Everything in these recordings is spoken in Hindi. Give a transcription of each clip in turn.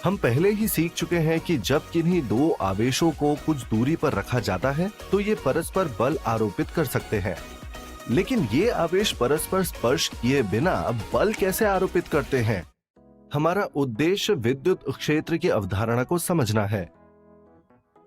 हम पहले ही सीख चुके हैं कि जब किन्हीं दो आवेशों को कुछ दूरी पर रखा जाता है तो ये परस्पर बल आरोपित कर सकते हैं। लेकिन ये आवेश परस्पर स्पर्श किए बिना बल कैसे आरोपित करते हैं? हमारा उद्देश्य विद्युत क्षेत्र की अवधारणा को समझना है।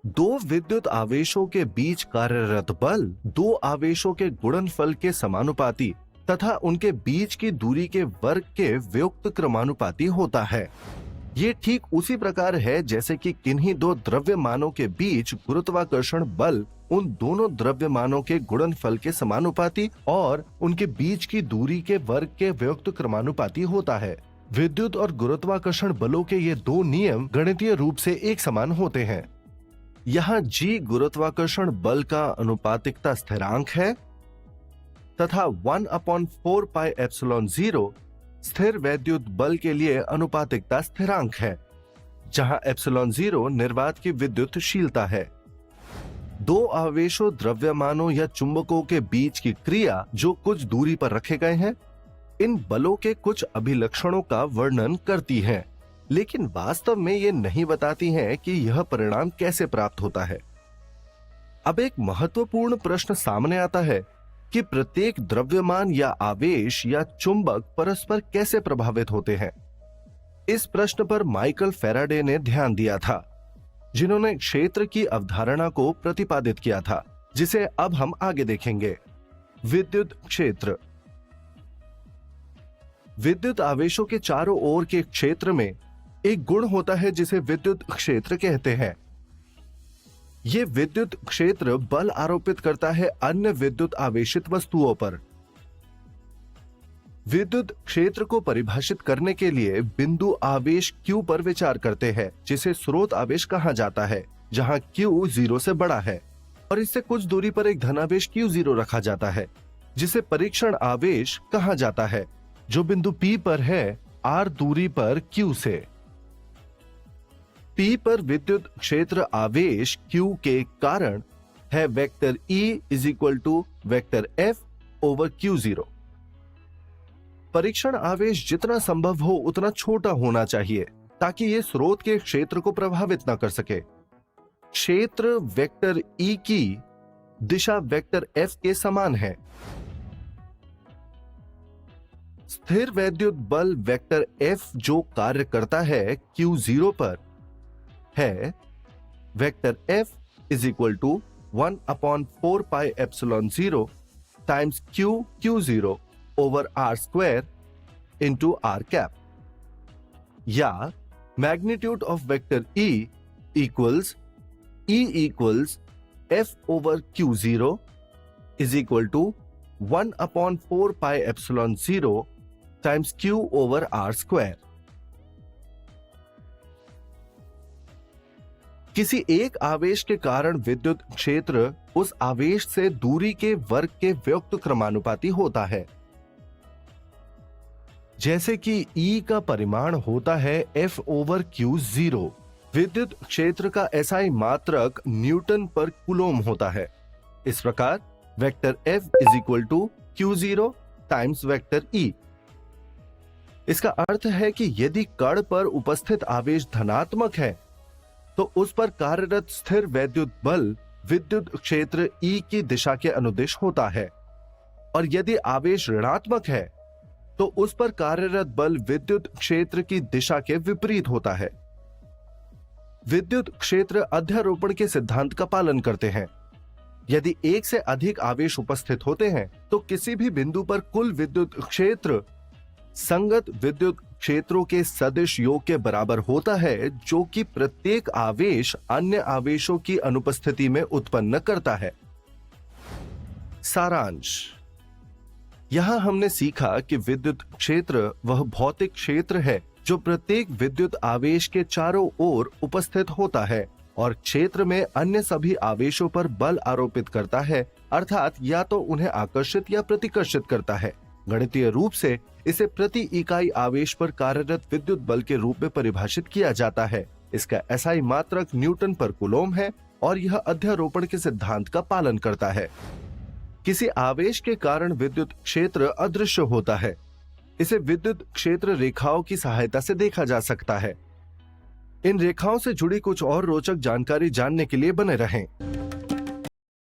दो विद्युत आवेशों के बीच कार्यरत बल दो आवेशों के गुणनफल के समानुपाती तथा उनके बीच की दूरी के वर्ग के व्युक्त क्रमानुपाती होता है। ये ठीक उसी प्रकार है जैसे कि किन्हीं दो द्रव्यमानों के बीच गुरुत्वाकर्षण बल उन दोनों द्रव्यमानों के गुणनफल के समानुपाती और उनके बीच की दूरी के वर्ग के व्युक्त क्रमानुपाती होता है। विद्युत और गुरुत्वाकर्षण बलों के ये दो नियम गणितीय रूप से एक समान होते हैं। यहाँ G गुरुत्वाकर्षण बल का अनुपातिकता स्थिरांक है तथा 1/4 पाई एप्सिलॉन 0 स्थिर वैद्युत बल के लिए अनुपातिकता स्थिरांक है, जहां एप्सिलॉन 0 निर्वात की विद्युतशीलता है। दो आवेशों द्रव्यमानों या चुंबकों के बीच की क्रिया जो कुछ दूरी पर रखे गए हैं, इन बलों के कुछ अभिलक्षणों का वर्णन करती हैं, लेकिन वास्तव में ये नहीं बताती हैं कि यह परिणाम कैसे प्राप्त होता है। अब एक महत्वपूर्ण प्रश्न सामने आता है कि प्रत्येक द्रव्यमान या आवेश या चुंबक परस्पर कैसे प्रभावित होते हैं। इस प्रश्न पर माइकल फैराडे ने ध्यान दिया था, जिन्होंने क्षेत्र की अवधारणा को प्रतिपादित किया था, जिसे अब हम आगे देखेंगे। विद्युत क्षेत्र। विद्युत आवेशों के चारों ओर के क्षेत्र में एक गुण होता है जिसे विद्युत क्षेत्र कहते हैं। यह विद्युत क्षेत्र बल आरोपित करता है अन्य विद्युत आवेशित वस्तुओं पर। विद्युत क्षेत्र को परिभाषित करने के लिए बिंदु आवेश Q पर विचार करते हैं, जिसे स्रोत आवेश कहा जाता है, जहां Q 0 से बड़ा है, और इससे कुछ दूरी पर एक धनावेश Q0 रखा जाता है, जिसे परीक्षण आवेश कहा जाता है, जो बिंदु P पर है R दूरी पर Q से। P पर विद्युत क्षेत्र आवेश Q के कारण है vector E is equal to vector F over Q0। परीक्षण आवेश जितना संभव हो उतना छोटा होना चाहिए ताकि यह स्रोत के क्षेत्र को प्रभावित न कर सके। क्षेत्र वेक्टर E की दिशा वेक्टर F के समान है। स्थिर वैद्युत बल वेक्टर F जो कार्य करता है Q0 पर है vector F is equal to 1/4 pi epsilon 0 times Q0 over R square into R cap, या magnitude of vector E equals F over Q0 is equal to 1/4 pi epsilon 0 times Q over R square. किसी एक आवेश के कारण विद्युत क्षेत्र उस आवेश से दूरी के वर्ग के व्युक्त क्रमानुपाती होता है। जैसे कि E का परिमाण होता है F ओवर Q0, विद्युत क्षेत्र का SI मात्रक न्यूटन पर कूलोम होता है। इस प्रकार vector F is equal to Q0 times vector E। इसका अर्थ है कि यदि कण पर उपस्थित आवेश धनात्मक है तो उस पर कार्यरत स्थिर वैद्युत बल विद्युत क्षेत्र E की दिशा के अनुदिश होता है, और यदि आवेश ऋणात्मक है तो उस पर कार्यरत बल विद्युत क्षेत्र की दिशा के विपरीत होता है। विद्युत क्षेत्र अध्यारोपण के सिद्धांत का पालन करते हैं। यदि एक से अधिक आवेश उपस्थित होते हैं तो किसी भी बिंदु पर कुल विद्युत क्षेत्र संगत विद्युत क्षेत्रों के सदिश योग के बराबर होता है, जो कि प्रत्येक आवेश अन्य आवेशों की अनुपस्थिति में उत्पन्न करता है। सारांश। यहां हमने सीखा कि विद्युत क्षेत्र वह भौतिक क्षेत्र है जो प्रत्येक विद्युत आवेश के चारों ओर उपस्थित होता है और क्षेत्र में अन्य सभी आवेशों पर बल आरोपित करता है, अर्थात या तो उन्हें आकर्षित या प्रतिकर्षित करता है। गणितीय रूप से इसे प्रति इकाई आवेश पर कार्यरत विद्युत बल के रूप में परिभाषित किया जाता है। इसका SI मात्रक न्यूटन पर कूलोम है और यह अध्यारोपण के सिद्धांत का पालन करता है। किसी आवेश के कारण विद्युत क्षेत्र अदृश्य होता है। इसे विद्युत क्षेत्र रेखाओं की सहायता से देखा जा सकता है। इन रेखाओं से जुड़ी कुछ और रोचक जानकारी जानने के लिए बने रहें।